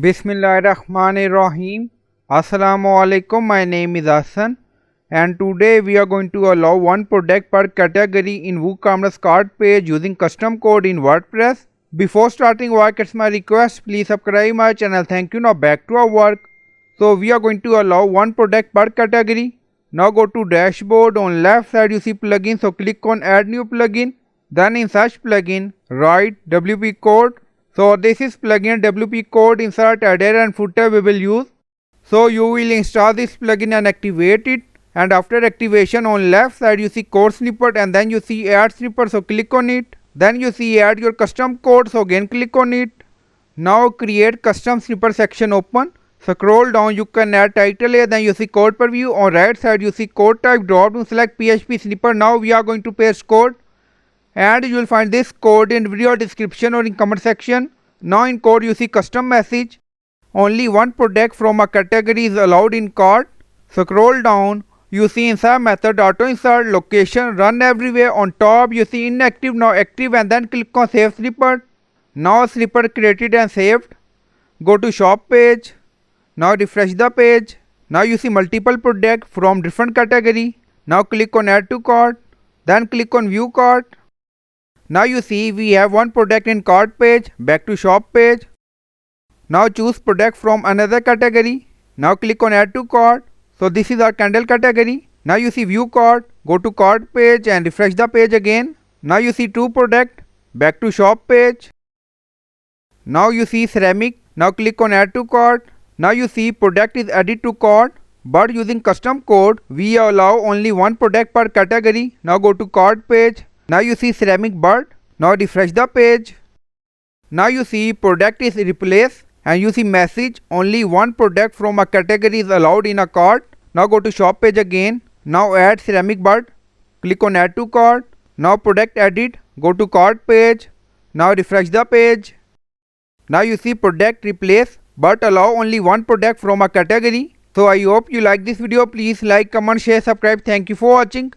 Bismillahirrahmanirrahim. Assalamu alaikum. My name is Hassan, and today we are going to allow one product per category in WooCommerce cart page using custom code in WordPress. Before starting work, it's my request, please subscribe my channel. Thank you. Now back to our work. So we are going to allow one product per category. Now go to dashboard. On left side you see plugin, so click on add new plugin. Then in search plugin, write WP code. So this is plugin WP code, insert header and footer we will use. So you will install this plugin and activate it, and after activation on left side you see code snippet and then you see add snippet, so click on it. Then you see add your custom code, so again click on it. Now create custom snippet section open. Scroll down, you can add title here, then you see code preview. On right side you see code type, drop down, select PHP snippet. Now we are going to paste code, and you will find this code in video description or in comment section. Now in code you see custom message, only one product from a category is allowed in cart. Scroll down, you see insert method, auto insert, location, run everywhere. On top you see inactive, now active, and then click on save snippet. Now snippet created and saved. Go to shop page. Now refresh the page. Now you see multiple products from different category. Now click on add to cart. Then click on view cart. Now you see we have one product in cart page. Back to shop page. Now choose product from another category. Now click on add to cart. So this is our candle category. Now you see view cart. Go to cart page and refresh the page again. Now you see two product. Back to shop page. Now you see ceramic. Now click on add to cart. Now you see product is added to cart, but using custom code we allow only one product per category. Now go to cart page. Now you see ceramic bird. Now refresh the page. Now you see product is replaced and you see message, only one product from a category is allowed in a cart. Now go to shop page again. Now add ceramic bird. Click on add to cart. Now product added. Go to cart page. Now refresh the page. Now you see product replaced but allow only one product from a category. So I hope you like this video. Please like, comment, share, subscribe. Thank you for watching.